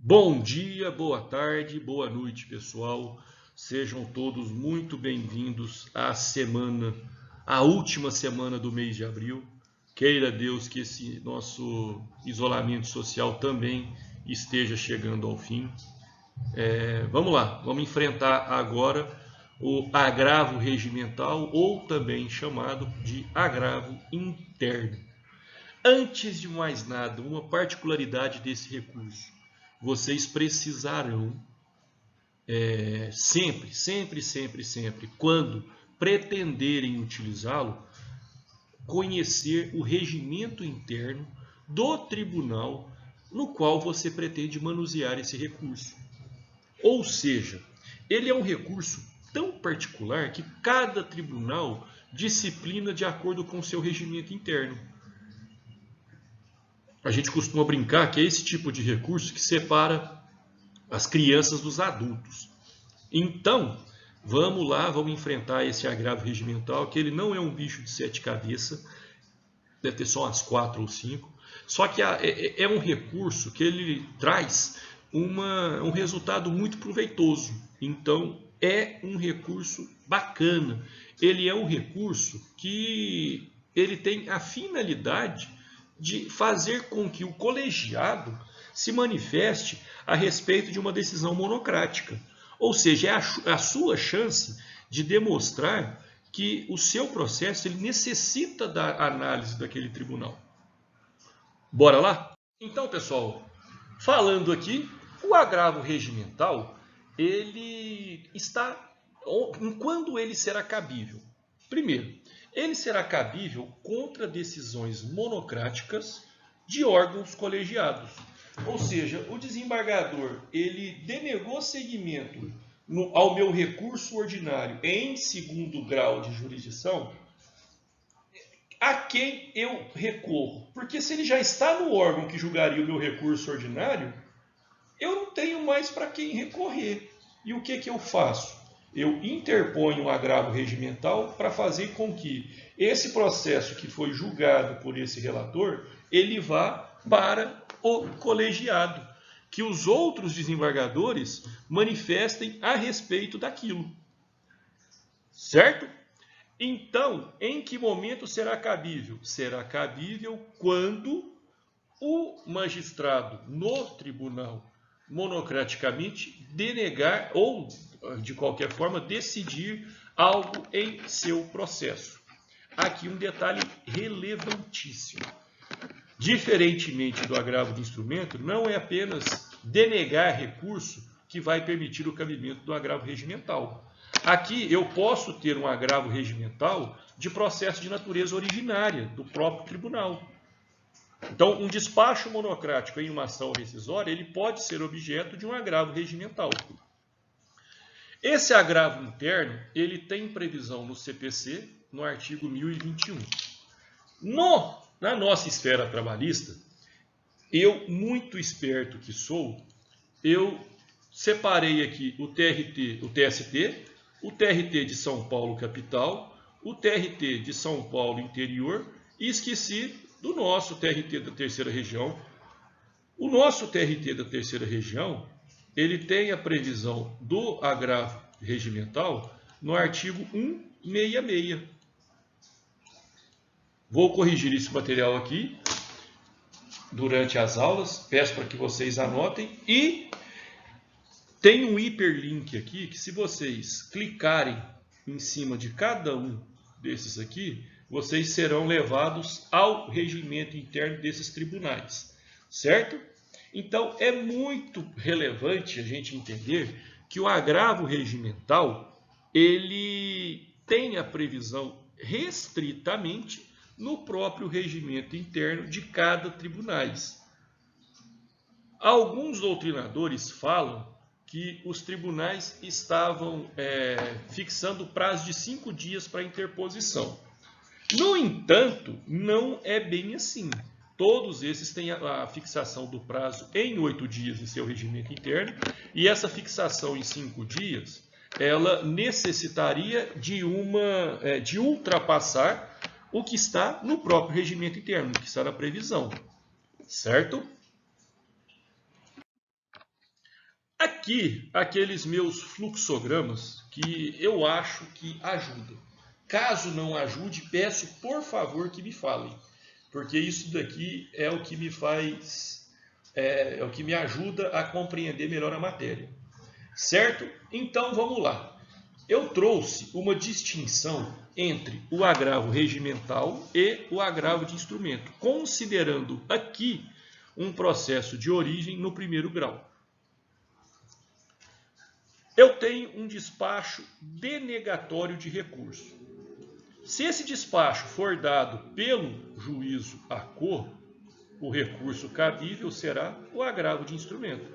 Bom dia, boa tarde, boa noite, pessoal. Sejam todos muito bem-vindos à semana, a última semana do mês de abril. Queira Deus que esse nosso isolamento social também esteja chegando ao fim. Vamos lá, vamos enfrentar agora o agravo regimental, ou também chamado de agravo interno. Antes de mais nada, uma particularidade desse recurso: vocês precisarão sempre, quando pretenderem utilizá-lo, conhecer o regimento interno do tribunal no qual você pretende manusear esse recurso. Ou seja, ele é um recurso tão particular que cada tribunal disciplina de acordo com o seu regimento interno. A gente costuma brincar que é esse tipo de recurso que separa as crianças dos adultos. Então, vamos lá, vamos enfrentar esse agravo regimental, que ele não é um bicho de 7 cabeças, deve ter só umas 4 ou 5, só que é um recurso que ele traz um resultado muito proveitoso. Então, é um recurso bacana. Ele é um recurso que ele tem a finalidade de fazer com que o colegiado se manifeste a respeito de uma decisão monocrática. Ou seja, é a sua chance de demonstrar que o seu processo ele necessita da análise daquele tribunal. Bora lá? Então, pessoal, falando aqui, o agravo regimental, ele está... Quando ele será cabível? Primeiro, ele será cabível contra decisões monocráticas de órgãos colegiados. Ou seja, o desembargador ele denegou seguimento ao meu recurso ordinário em segundo grau de jurisdição, a quem eu recorro? Porque se ele já está no órgão que julgaria o meu recurso ordinário, eu não tenho mais para quem recorrer. E o que eu faço? Eu interponho um agravo regimental para fazer com que esse processo que foi julgado por esse relator, ele vá para o colegiado, que os outros desembargadores manifestem a respeito daquilo. Certo? Então, em que momento será cabível? Será cabível quando o magistrado no tribunal monocraticamente denegar ou, de qualquer forma, decidir algo em seu processo. Aqui um detalhe relevantíssimo. Diferentemente do agravo de instrumento, não é apenas denegar recurso que vai permitir o cabimento do agravo regimental. Aqui eu posso ter um agravo regimental de processo de natureza originária do próprio tribunal. Então, um despacho monocrático em uma ação rescisória, ele pode ser objeto de um agravo regimental. Esse agravo interno, ele tem previsão no CPC, no artigo 1021. Na nossa esfera trabalhista, eu, muito esperto que sou, eu separei aqui o TST, o TRT de São Paulo capital, o TRT de São Paulo interior e esqueci do nosso TRT da terceira região. O nosso TRT da terceira região, ele tem a previsão do agravo regimental no artigo 166. Vou corrigir esse material aqui durante as aulas, peço para que vocês anotem e tem um hiperlink aqui que, se vocês clicarem em cima de cada um desses aqui, vocês serão levados ao regimento interno desses tribunais, certo? Então, é muito relevante a gente entender que o agravo regimental, ele tem a previsão restritamente no próprio regimento interno de cada tribunais. Alguns doutrinadores falam que os tribunais estavam fixando prazo de 5 dias para interposição. No entanto, não é bem assim. Todos esses têm a fixação do prazo em 8 dias em seu regimento interno, e essa fixação em 5 dias, ela necessitaria de ultrapassar o que está no próprio regimento interno, o que está na previsão. Certo? aqui, aqueles meus fluxogramas que eu acho que ajudam. Caso não ajude, peço por favor que me falem, porque isso daqui é o que me faz, é o que me ajuda a compreender melhor a matéria. Certo? Então vamos lá. Eu trouxe uma distinção entre o agravo regimental e o agravo de instrumento, considerando aqui um processo de origem no primeiro grau. Eu tenho um despacho denegatório de recurso. Se esse despacho for dado pelo juízo à cor, o recurso cabível será o agravo de instrumento.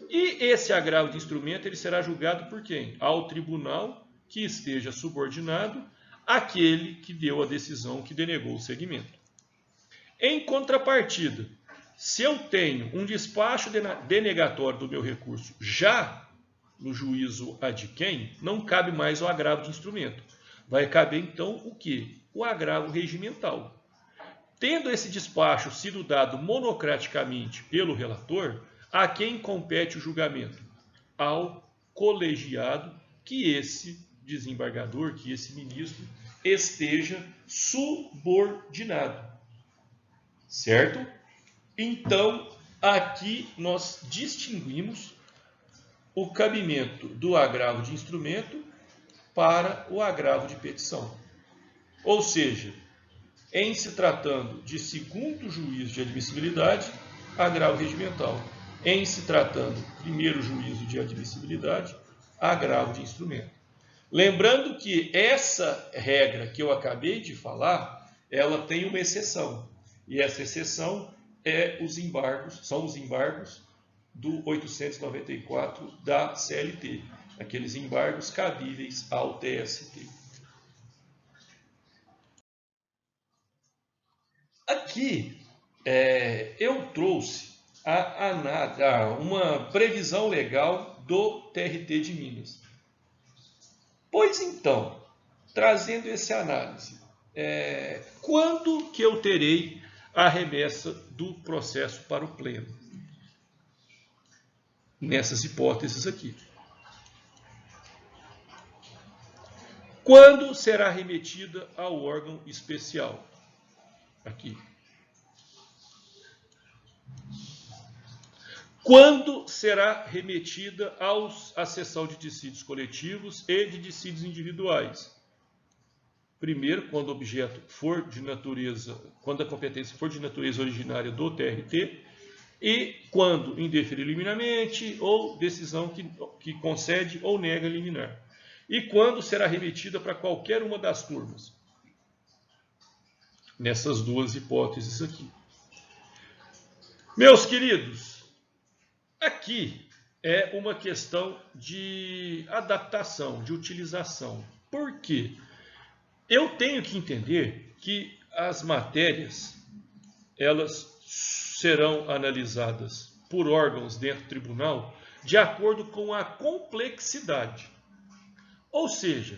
E esse agravo de instrumento ele será julgado por quem? Ao tribunal que esteja subordinado àquele que deu a decisão que denegou o segmento. Em contrapartida, se eu tenho um despacho denegatório do meu recurso já no juízo ad quem, não cabe mais o agravo de instrumento. Vai caber então o quê? O agravo regimental. Tendo esse despacho sido dado monocraticamente pelo relator, a quem compete o julgamento? Ao colegiado que esse desembargador, que esse ministro esteja subordinado. Certo? Então, aqui nós distinguimos o cabimento do agravo de instrumento para o agravo de petição. Ou seja, em se tratando de segundo juízo de admissibilidade, agravo regimental. Em se tratando primeiro juízo de admissibilidade, agravo de instrumento. Lembrando que essa regra que eu acabei de falar, ela tem uma exceção. E essa exceção são os embargos do 894 da CLT, aqueles embargos cabíveis ao TST. Aqui eu trouxe uma previsão legal do TRT de Minas. Pois então, trazendo essa análise, quando que eu terei a remessa do processo para o pleno? Nessas hipóteses aqui. Quando será remetida ao órgão especial? Aqui. Quando será remetida à seção de dissídios coletivos e de dissídios individuais? Primeiro, quando o objeto for de natureza, quando a competência for de natureza originária do TRT, e quando indeferir liminarmente ou decisão que concede ou nega liminar. E quando será remetida para qualquer uma das turmas. Nessas duas hipóteses aqui. Meus queridos, aqui é uma questão de adaptação, de utilização. Por quê? Eu tenho que entender que as matérias, elas serão analisadas por órgãos dentro do tribunal de acordo com a complexidade. Ou seja,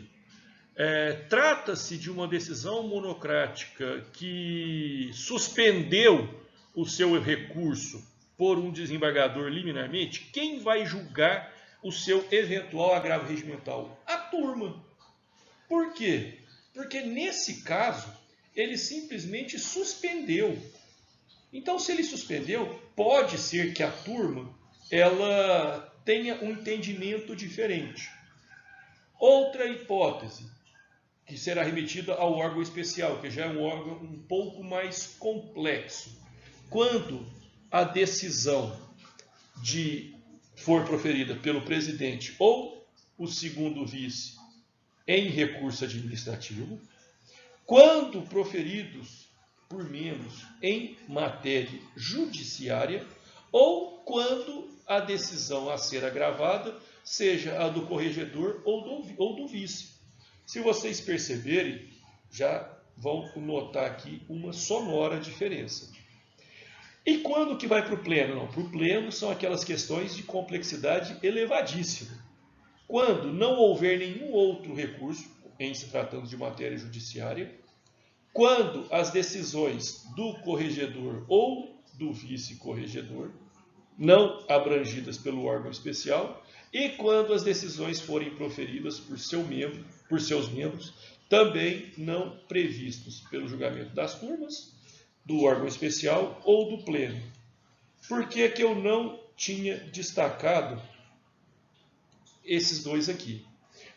trata-se de uma decisão monocrática que suspendeu o seu recurso por um desembargador liminarmente. Quem vai julgar o seu eventual agravo regimental? A turma. Por quê? Porque nesse caso, ele simplesmente suspendeu. Então, se ele suspendeu, pode ser que a turma ela tenha um entendimento diferente. Outra hipótese, que será remetida ao órgão especial, que já é um órgão um pouco mais complexo. Quando a decisão for proferida pelo presidente ou o segundo vice em recurso administrativo, quando proferidos por membros em matéria judiciária ou quando a decisão a ser agravada seja a do corregedor ou do vice. Se vocês perceberem, já vão notar aqui uma sonora diferença. E quando que vai para o pleno? Não, para o pleno são aquelas questões de complexidade elevadíssima. Quando não houver nenhum outro recurso, em se tratando de matéria judiciária, quando as decisões do corregedor ou do vice-corregedor não abrangidas pelo órgão especial, e quando as decisões forem proferidas por seus membros, também não previstos pelo julgamento das turmas, do órgão especial ou do pleno. Por que que eu não tinha destacado esses dois aqui?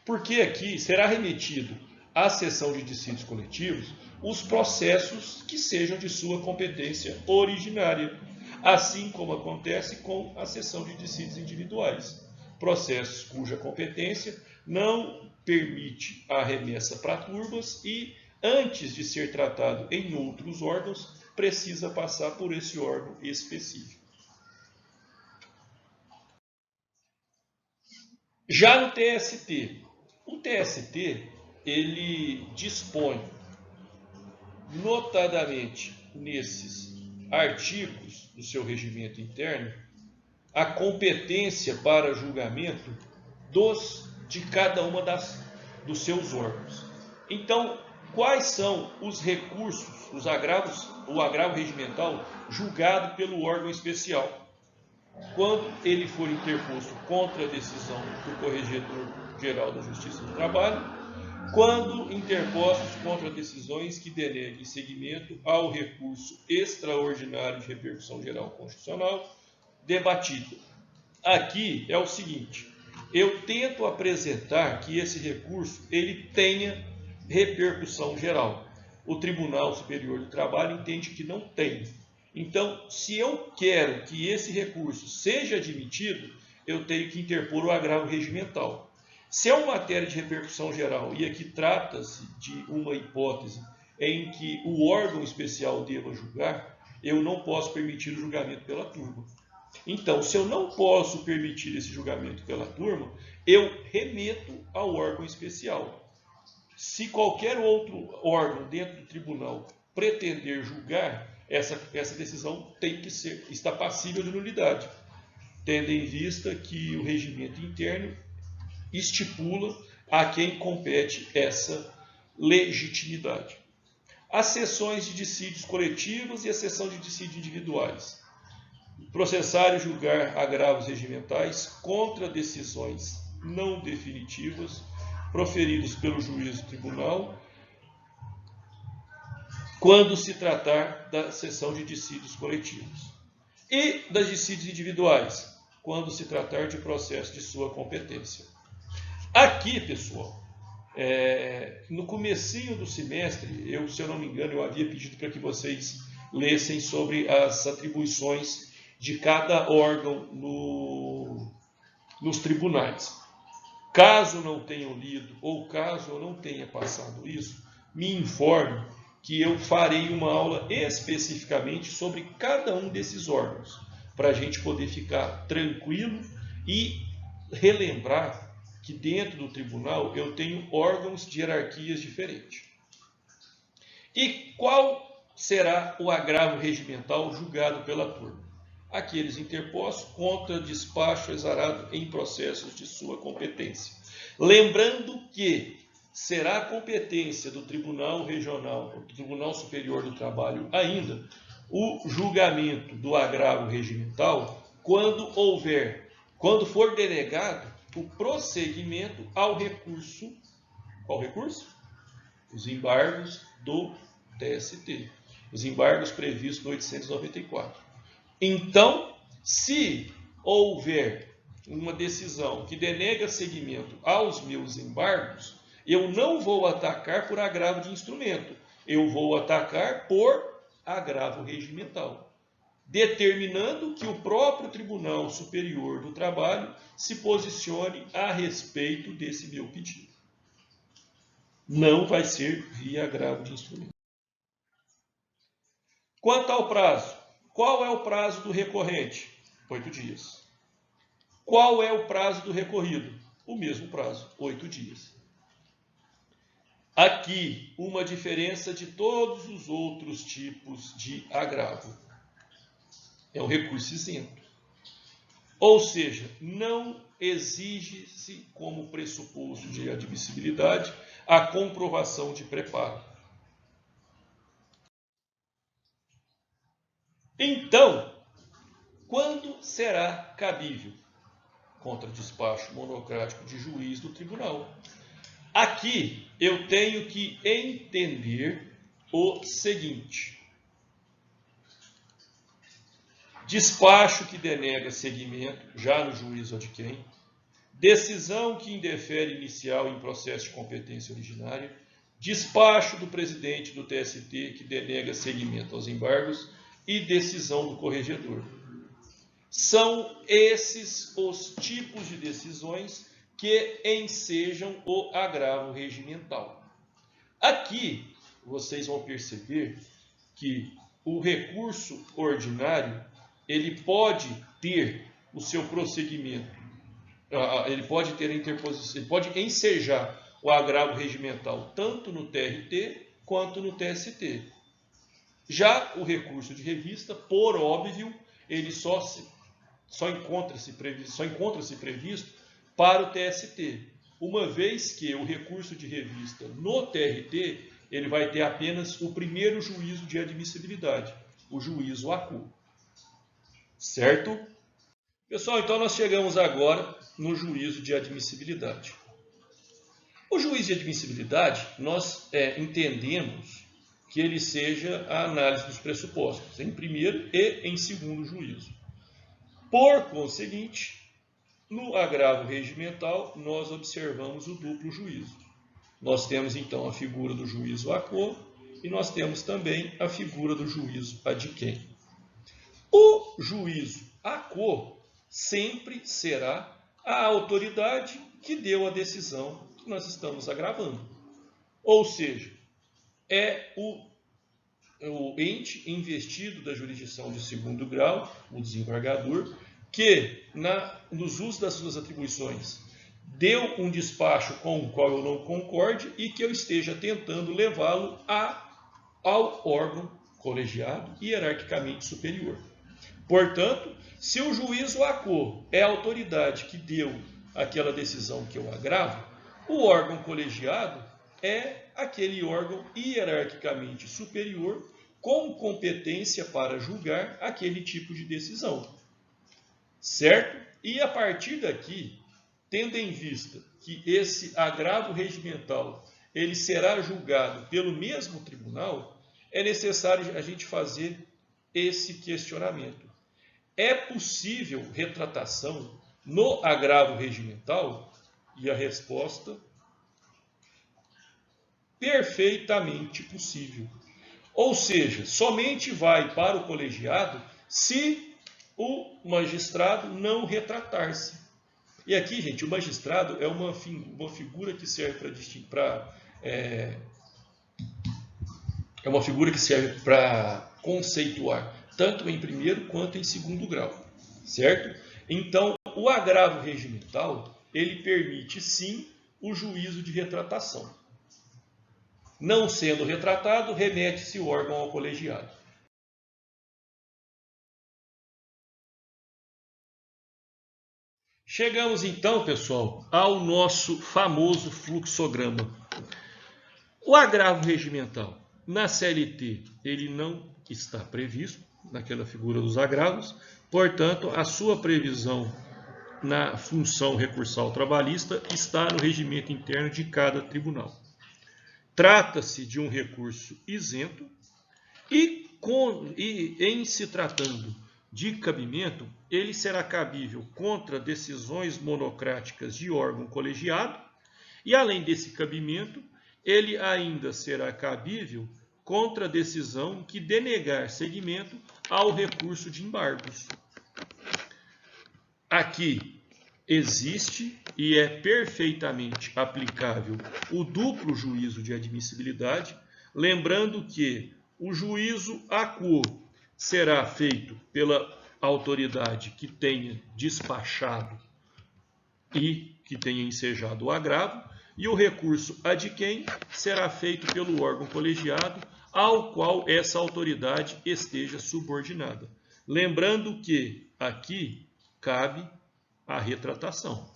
Porque aqui será remetido à sessão de dissídios coletivos os processos que sejam de sua competência originária, assim como acontece com a sessão de dissídios individuais. Processos cuja competência não permite a remessa para turmas e, antes de ser tratado em outros órgãos, precisa passar por esse órgão específico. Já no TST, o TST ele dispõe, notadamente nesses artigos do seu regimento interno, a competência para julgamento de cada uma dos seus órgãos. Então, quais são os recursos, os agravos, o agravo regimental julgado pelo órgão especial? Quando ele for interposto contra a decisão do Corregedor-Geral da Justiça do Trabalho, quando interpostos contra decisões que deneguem seguimento ao recurso extraordinário de repercussão geral constitucional debatido. Aqui é o seguinte, eu tento apresentar que esse recurso ele tenha repercussão geral. O Tribunal Superior do Trabalho entende que não tem. Então, se eu quero que esse recurso seja admitido, eu tenho que interpor o agravo regimental. Se é uma matéria de repercussão geral, e aqui trata-se de uma hipótese em que o órgão especial deva julgar, eu não posso permitir o julgamento pela turma. Então, se eu não posso permitir esse julgamento pela turma, eu remeto ao órgão especial. Se qualquer outro órgão dentro do tribunal pretender julgar, essa decisão está passível de nulidade, tendo em vista que o regimento interno estipula a quem compete essa legitimidade. As sessões de dissídios coletivos e a sessão de dissídios individuais. Processar e julgar agravos regimentais contra decisões não definitivas proferidas pelo juiz do tribunal, quando se tratar da sessão de dissídios coletivos. E das dissídios individuais, quando se tratar de processo de sua competência. Aqui, pessoal, no comecinho do semestre, se eu não me engano, eu havia pedido para que vocês lessem sobre as atribuições de cada órgão nos tribunais. Caso não tenham lido, ou caso eu não tenha passado isso, me informe que eu farei uma aula especificamente sobre cada um desses órgãos, para a gente poder ficar tranquilo e relembrar que dentro do tribunal eu tenho órgãos de hierarquias diferentes. E qual será o agravo regimental julgado pela turma? Aqueles interpostos contra despacho exarado em processos de sua competência. Lembrando que será a competência do Tribunal Regional, do Tribunal Superior do Trabalho ainda, o julgamento do agravo regimental quando for denegado o prosseguimento ao recurso. Qual recurso? Os embargos do TST. Os embargos previstos no 894. Então, se houver uma decisão que denega seguimento aos meus embargos, eu não vou atacar por agravo de instrumento, eu vou atacar por agravo regimental, determinando que o próprio Tribunal Superior do Trabalho se posicione a respeito desse meu pedido. Não vai ser via agravo de instrumento. Quanto ao prazo, qual é o prazo do recorrente? 8 dias. Qual é o prazo do recorrido? O mesmo prazo, 8 dias. Aqui, uma diferença de todos os outros tipos de agravo. É o recurso isento. Ou seja, não exige-se como pressuposto de admissibilidade a comprovação de preparo. Então, Quando será cabível? Contra despacho monocrático de juiz do tribunal. Aqui eu tenho que entender o seguinte: despacho que denega seguimento, já no juízo ad quem, decisão que indefere inicial em processo de competência originária, despacho do presidente do TST que denega seguimento aos embargos e decisão do corregedor. São esses os tipos de decisões que ensejam o agravo regimental. Aqui vocês vão perceber que o recurso ordinário ele pode ter o seu prosseguimento, ele pode ter a interposição, ele pode ensejar o agravo regimental tanto no TRT quanto no TST. Já o recurso de revista, por óbvio, ele só encontra-se previsto para o TST, uma vez que o recurso de revista no TRT ele vai ter apenas o primeiro juízo de admissibilidade, o juízo ACO. Certo? Pessoal, então nós chegamos agora no juízo de admissibilidade. O juízo de admissibilidade, nós entendemos que ele seja a análise dos pressupostos, em primeiro e em segundo juízo. Por conseguinte, no agravo regimental, nós observamos o duplo juízo. Nós temos então a figura do juízo ACO e nós temos também a figura do juízo ad quem. O juízo ACO sempre será a autoridade que deu a decisão que nós estamos agravando. Ou seja, é o ente investido da jurisdição de segundo grau, o desembargador, que, nos usos das suas atribuições, deu um despacho com o qual eu não concorde e que eu esteja tentando levá-lo ao órgão colegiado hierarquicamente superior. Portanto, se o juízo ACO é a autoridade que deu aquela decisão que eu agravo, o órgão colegiado é aquele órgão hierarquicamente superior com competência para julgar aquele tipo de decisão. Certo? E a partir daqui, tendo em vista que esse agravo regimental ele será julgado pelo mesmo tribunal, é necessário a gente fazer esse questionamento. É possível retratação no agravo regimental? E a resposta: perfeitamente possível. Ou seja, somente vai para o colegiado se o magistrado não retratar-se. E aqui, gente, o magistrado é uma figura que serve para conceituar tanto em primeiro quanto em segundo grau, certo? Então, o agravo regimental, ele permite sim o juízo de retratação. Não sendo retratado, remete-se o órgão ao colegiado. Chegamos então, pessoal, ao nosso famoso fluxograma. O agravo regimental na CLT, ele não está previsto naquela figura dos agravos, portanto, a sua previsão na função recursal trabalhista está no regimento interno de cada tribunal. Trata-se de um recurso isento e em se tratando de cabimento, ele será cabível contra decisões monocráticas de órgão colegiado e, além desse cabimento, ele ainda será cabível contra a decisão que denegar seguimento ao recurso de embargos. Aqui existe e é perfeitamente aplicável o duplo juízo de admissibilidade, lembrando que o juízo ACO será feito pela autoridade que tenha despachado e que tenha ensejado o agravo, e o recurso ad quem será feito pelo órgão colegiado ao qual essa autoridade esteja subordinada. Lembrando que aqui cabe a retratação.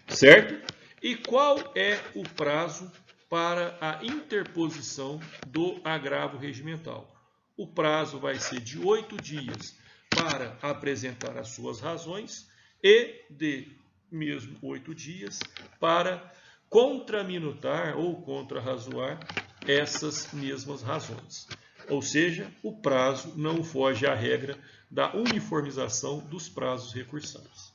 Certo? E qual é o prazo para a interposição do agravo regimental? o prazo vai ser de 8 dias para apresentar as suas razões e de mesmo 8 dias para contraminutar ou contrarrazoar essas mesmas razões. Ou seja, o prazo não foge à regra da uniformização dos prazos recursais.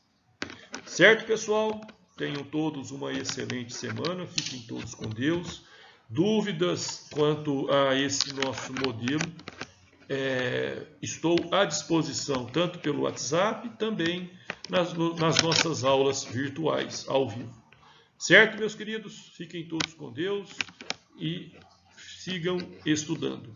Certo, pessoal? Tenham todos uma excelente semana, fiquem todos com Deus. Dúvidas quanto a esse nosso modelo, estou à disposição tanto pelo WhatsApp, também nas nossas aulas virtuais, ao vivo. Certo, meus queridos? Fiquem todos com Deus e sigam estudando.